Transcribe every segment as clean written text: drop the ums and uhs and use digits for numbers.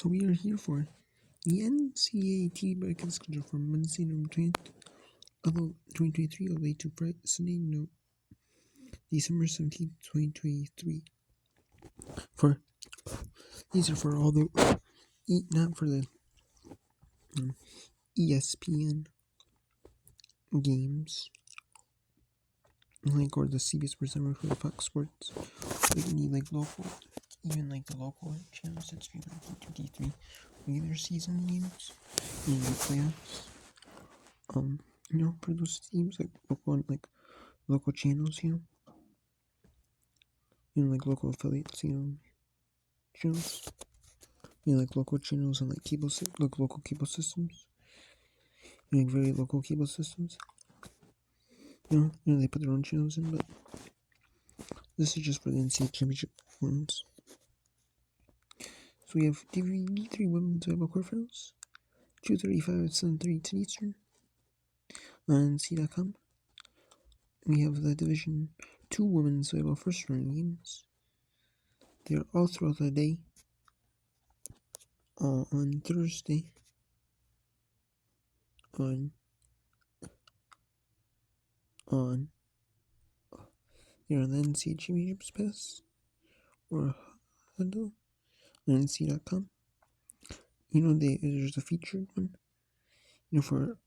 So we are here for the NCAA TV bracket schedule from Wednesday, November 20th, 2023, all the way to Sunday, December 17th, 2023. These are for all the, not for the ESPN games, or the CBS Sports Network or the Fox Sports. We need local, even the local channels that stream T2, T3, either season games, and the playoffs. For those teams, local channels, local affiliates, channels, local channels and local cable systems, very local cable systems. They put their own channels in, but this is just for the NCAA championship ones. So we have D3 women's volleyball quarterfinals, 2:35 at 7:30 Eastern on NC.com. We have the Division 2 women's volleyball first round games. They're all throughout the day. On Thursday, they're on the NCAA Championships Pass or Huddle on NC.com. There's a featured one. For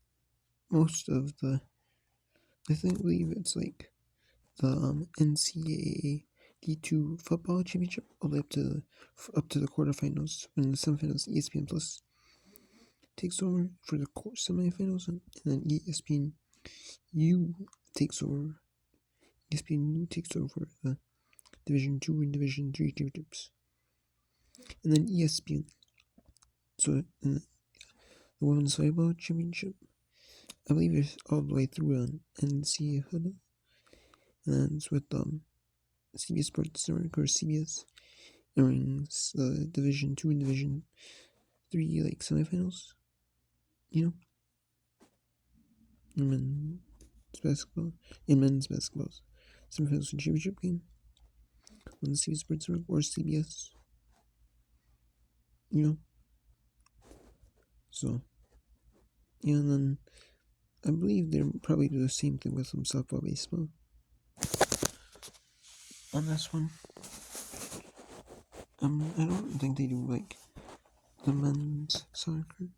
most of the, I believe it's the NCAA D2 football championship all the way up to the quarterfinals. And the semifinals, ESPN Plus takes over for the semifinals, and then ESPN U takes over. ESPN U takes over the Division 2 and Division 3 championships. And then ESPN. So the Women's Volleyball Championship, I believe it's all the way through on NCAA Huddle. And then it's with CBS Sports Network or CBS airing Division 2 and Division 3 semifinals. And men's basketball semifinals and championship game on the CBS Sports Network or CBS. So, and then I believe they'll probably do the same thing with some softball, baseball on this one. I don't think they do the men's soccer.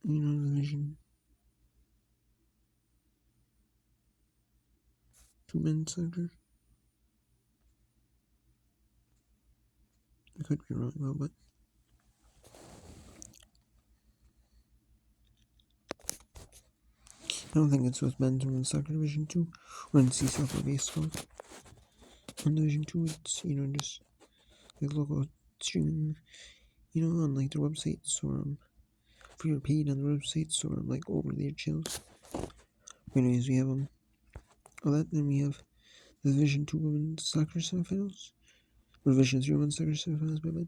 Division 2 men's soccer. I could be wrong though, but I don't think it's with men's or women's soccer Division 2 or NC softball, baseball. On Division 2, it's just local streaming, on their websites or if you're paid on the websites or over their channels. Anyways, we have then we have the Division 2 women's soccer semifinals, or Division 3 women's soccer semifinals,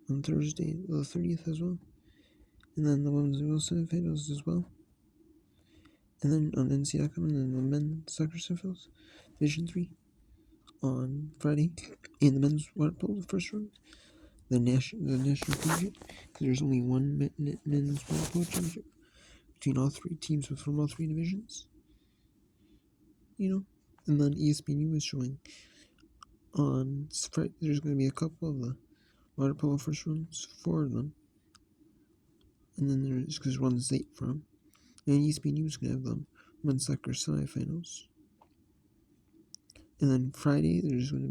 on Thursday the 30th as well, and then the women's semifinals as well. And then on NC.com, and then the men's soccer semifinals, Division 3 on Friday, and the men's water polo first round, the national championship, because there's only one men's water polo championship between all three teams from all three divisions. And then ESPN is showing on Friday. There's going to be a couple of the water polo first rounds, 4 of them, and then because one's late from. And ESPN is going to have them men's soccer semifinals. And then Friday, there's going to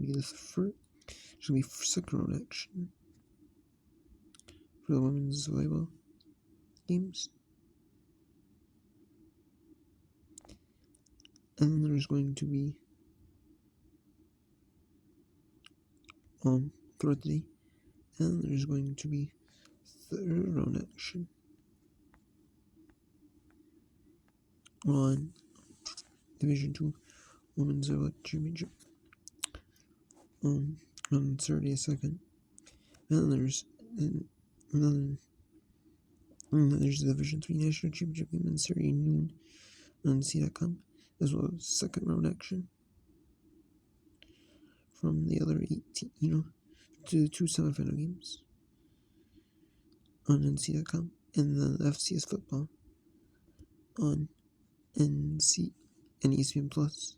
be second round action for the women's volleyball games. And then there's going to be throughout the day, and there's going to be third round action on Division 2 Women's Volleyball Championship on Saturday 2nd. And then there's the Division 3 National Championship game on Saturday noon on NC.com, as well as second round action from the other 8 to the 2 semifinal games on NC.com, and then the FCS football on NC and ESPN Plus,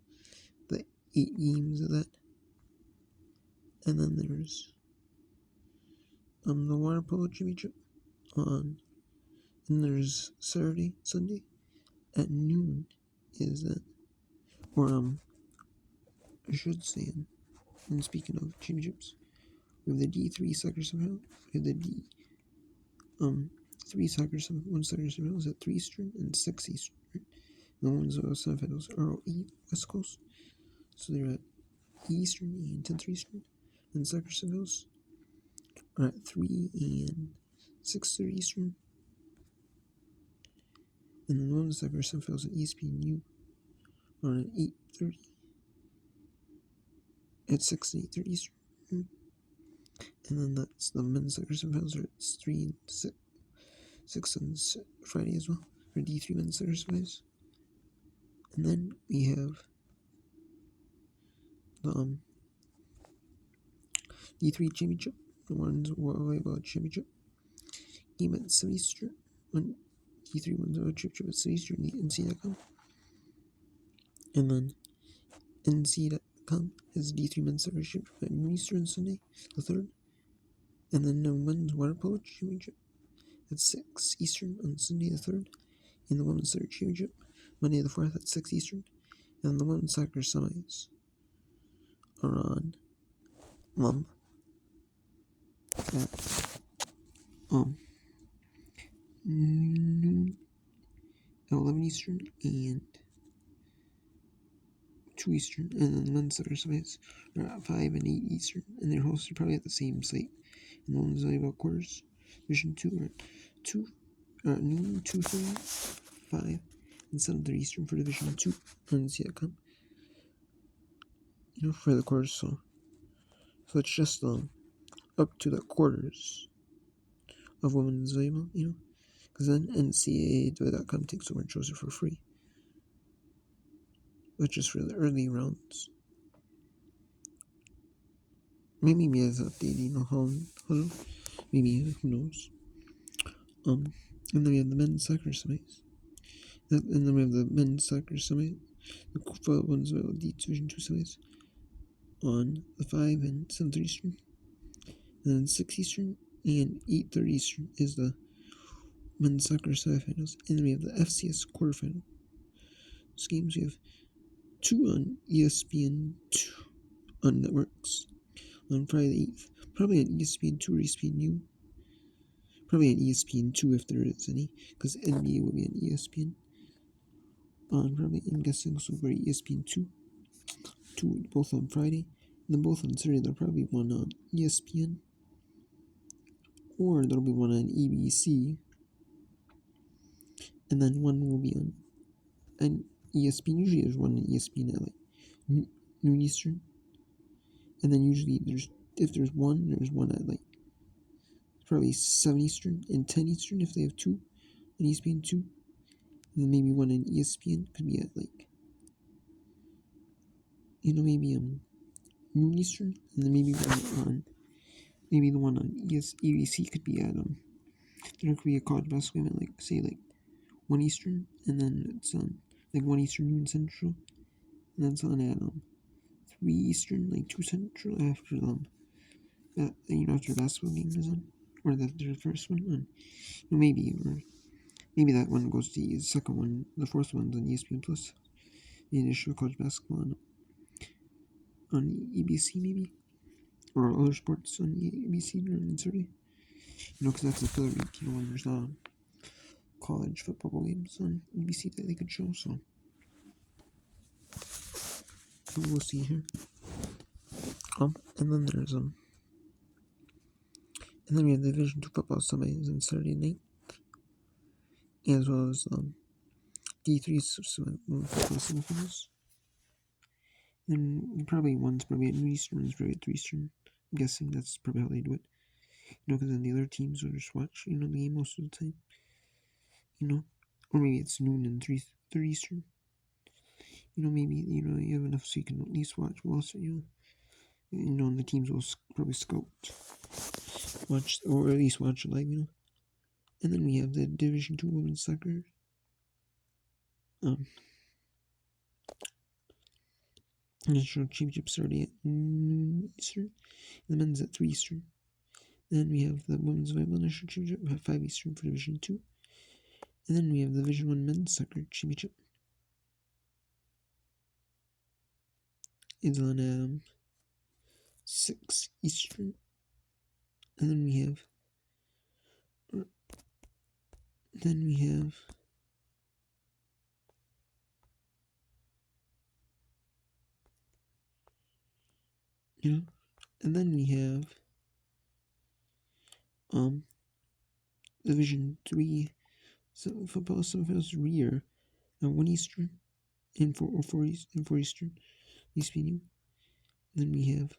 the 8 games of that. And then there's the water polo championship on, and there's Saturday, Sunday at noon is that, or I should say, and speaking of championships, we have the D3 soccer semifinal, we have the one soccer semifinals at 3 Eastern and 6 Eastern. The ones semifinals are all West Coast, so they're at Eastern and 10:30 Eastern, and soccer semifinals are at 3 and 6:30 Eastern, and then the women's soccer semifinals at ESPNU are at 8:30, at 6 and 8:30 Eastern, and then that's the men's soccer semifinals are at 3 and 6 on Friday as well for D3 men's soccer semifinals. And then we have the D3 championship, the women's volleyball championship game at 7 Eastern on D3 women's volleyball championship at 7 Eastern on NC.com. And then NC.com has D3 men's soccer championship at noon Eastern Sunday the 3rd. And then the men's water polo championship at 6 Eastern on Sunday the 3rd. And the women's soccer championship Monday the 4th at 6 Eastern. And the women's soccer semis are on at noon at 11 Eastern and 2 Eastern, and then the men's soccer semis are at 5 and 8 Eastern, and they're hosted probably at the same site. And the women's volleyball quarters, Division 2 are at noon, 2:30, 5, and 7:30 Eastern for Division 2 on NC.com. For the quarters, so it's just up to the quarters of women's volleyball, because then NCAA.com takes over and shows it for free. That's just for the early rounds. Maybe it's updating how maybe, who knows. And then we have the men's soccer semis. And then we have the men's soccer semis, the ones with the Division 2 semis on the 5 and 7:30 Eastern. And then 6 Eastern and 8:30 Eastern is the men's soccer semifinals. And then we have the FCS quarterfinal games. We have 2 on ESPN2 on networks on Friday the 8th. Probably on ESPN2 or ESPNU. Probably on ESPN2 if there is any, because NBA will be on ESPN. Probably, I'm guessing, so for ESPN2. 2 both on Friday. And then both on Saturday, there'll probably be one on ESPN. Or there'll be one on ABC. And then one will be on ESPN. Usually there's one on ESPN at noon Eastern. And then usually if there's one at probably 7 Eastern and 10 Eastern if they have 2 on ESPN2. And then maybe one on ESPN could be at maybe noon Eastern. And then maybe the one on ABC could be at there could be a college basketball game at say 1 Eastern, and then it's on 1 Eastern, noon Central, and then it's on at 3 Eastern, 2 Central after after the basketball game is on, or the first one on. Maybe that one goes to the second one. The fourth one's on ESPN Plus. The initial college basketball on EBC maybe, or other sports on EBC during Saturday. Because that's the third week. When there's not college football games on EBC that they could show. So we'll see here. And then there's and then we have the Division 2 football semis on Saturday night, as well as D3 football semifinals. And probably one's probably at noon Eastern, one's probably at 3 Eastern. I'm guessing that's probably how they do it. Because then the other teams will just watch, the game most of the time. Or maybe it's noon and 3:30 Eastern. Maybe, you have enough so you can at least watch. Well, also, The teams will probably scout, watch, or at least watch it live, And then we have the Division 2 women's soccer. National Championship starting at noon Eastern, and the men's at 3 Eastern. Then we have the Women's Volleyball National Championship at 5 Eastern for Division 2. And then we have the Division 1 Men's Soccer Championship. It's on 6 Eastern. And then we have and then we have Division 3 football semifinals rear at 1 Eastern and 4 Eastern ESPNU. Then we have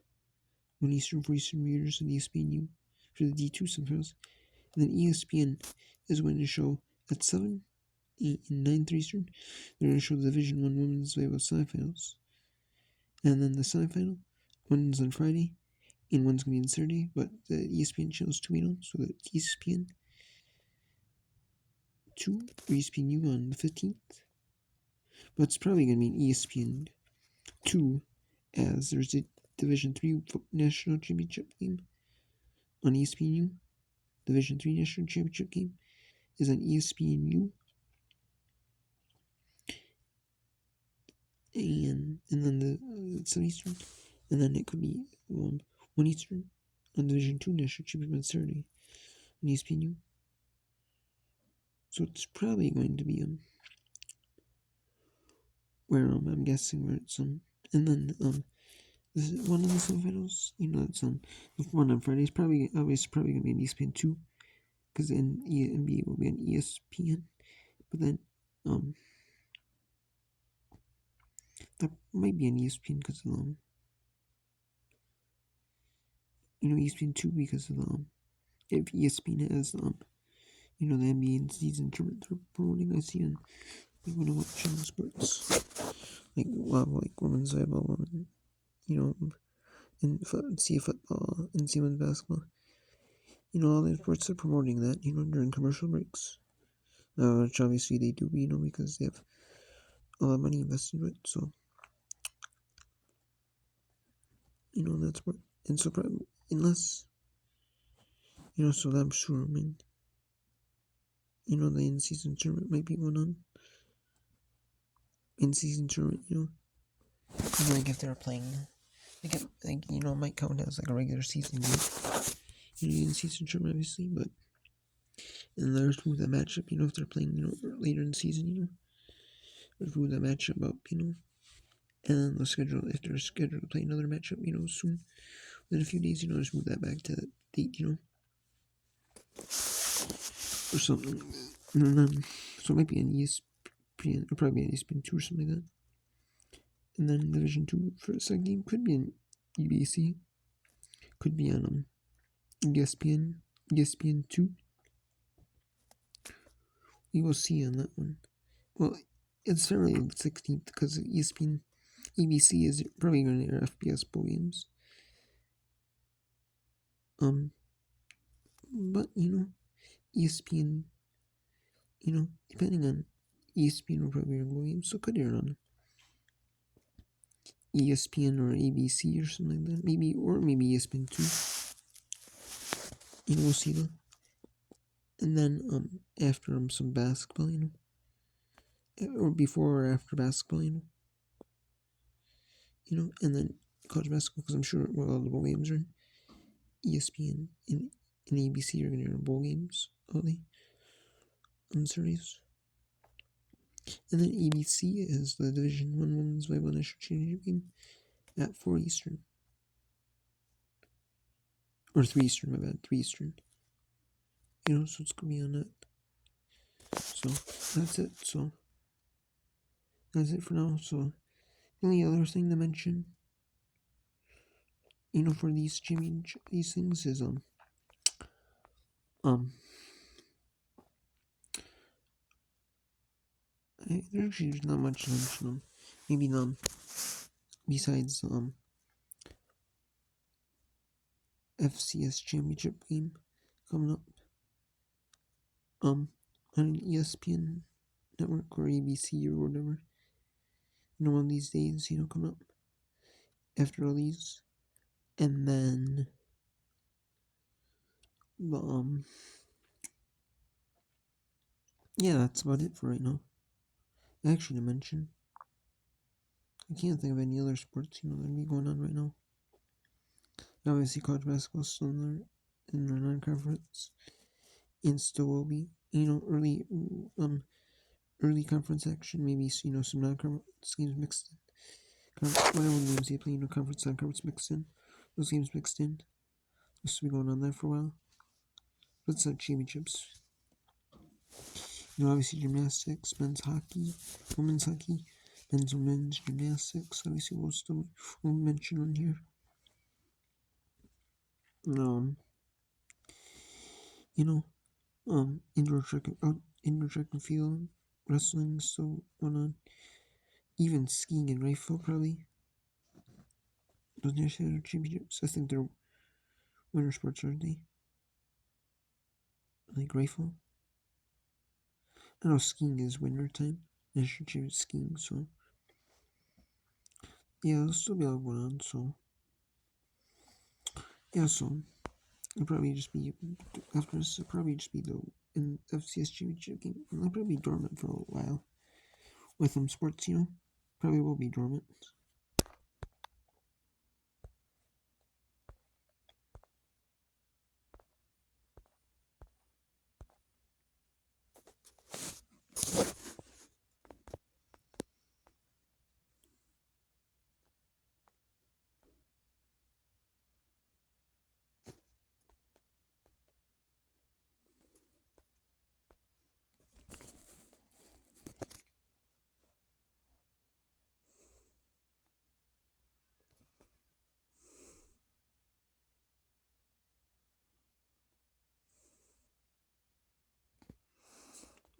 1 Eastern, 4 Eastern readers and ESPNU for the D2 semifinals. And then ESPN is going to show at 7, 8, and 9 3 Eastern. They're going to show the Division 1 Women's Volleyball semifinals. And then the semifinal, one's on Friday, and one's going to be on Saturday, but the ESPN channel's 2 so the ESPN 2 or ESPNU on the 15th. But it's probably going to be an ESPN 2, as there's a Division 3 National Championship game on ESPNU. Division 3 National Championship game is on ESPNU. And then it's an Eastern. And then it could be 1 Eastern on Division 2 National Championship on Saturday on ESPNU. So it's probably going to be where I'm guessing where it's and then this is one of the semifinals. It's the one on Friday is probably gonna be an ESPN 2 because then NBA will be on ESPN. But then that might be an ESPN because of ESPN 2 because of if ESPN has the NBA season tournament they're promoting. I see on when I watch sports like women's volleyball, and see football and see women's basketball. All the sports are promoting that during commercial breaks, which obviously they do, because they have a lot of money invested in it. So that's what, and so probably, unless so I'm sure. The in-season tournament might be going on. In-season tournament, like if they're playing, it might count as like a regular season game. In-season tournament, obviously, but and there's move that matchup. If they're playing, later in the season, there's move that matchup up, and then they'll schedule if they're scheduled to play another matchup, soon within a few days, just move that back to that date, or something. And then so it might be an ESPN, or probably an ESPN 2 or something like that. And then Division 2 for the second game could be an EBC, could be on ESPN 2. We will see on that one. Well, it's not really the 16th because ESPN ABC is probably going to air FBS bowl games. But ESPN, depending on ESPN will probably air bowl games, so could air on ESPN or ABC or something like that, maybe ESPN 2. We'll see that. And then after some basketball, or before or after basketball, and then college basketball, because I'm sure all the bowl games are in ESPN and ABC are going to air bowl games all day on Saturdays. And then ABC is the Division 1 Women's Volleyball National Championship game at 4 Eastern. Or 3 Eastern, my bad, 3 Eastern. So it's going to be on that. So that's it. So that's it for now. So the only other thing to mention, for these things is there's not much to mention. Maybe besides FCS championship game coming up. On an ESPN network or ABC or whatever. One of these days, coming up after all these. And then yeah, that's about it for right now. Actually, to mention, I can't think of any other sports, that'd be going on right now. Obviously, college basketball still in their non-conference, and still will be, early conference action, maybe, some non-conference games mixed in. Whatever games they play, conference, non-conference mixed in. Those games mixed in. This will be going on there for a while. But it's not championships. Obviously gymnastics, men's hockey, women's hockey, women's gymnastics. Obviously we'll mention on here. Indoor track and field, wrestling still going on. Even skiing and rifle probably. Those national championships, I think they're winter sports, aren't they? Like rifle. I know skiing is winter time. National championship skiing, so yeah, there'll still be a lot going on. So yeah, so it'll probably just be after this. It'll probably just be the FCS championship game. It'll probably be dormant for a while. With sports, probably will be dormant.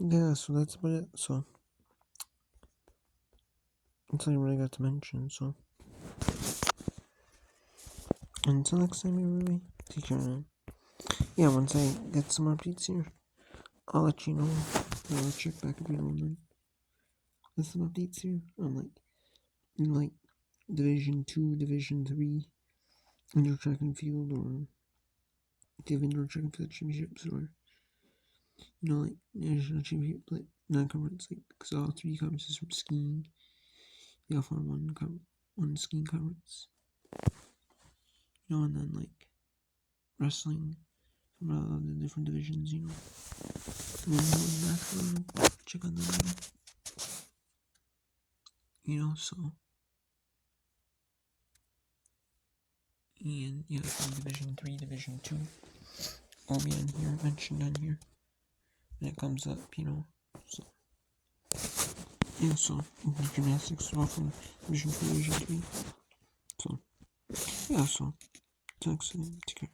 Yeah, so that's about it. So that's all I got to mention. So until next time, everybody, take care, man. Yeah, once I get some updates here, I'll let you know. I'll check back every now and then with some updates here on Division 2, Division 3, indoor track and field, or if they have indoor track and field championships, or national championship, non-conference, because all 3 conferences from skiing, they all form one skiing conference. And then wrestling from all the different divisions, and then basketball, check on them, so. And yeah, from Division 3, Division 2, all be on here, mentioned on here when it comes up, so. Yeah, so gymnastics are all from Division 4, Division 3. So, yeah, so, thanks and take care.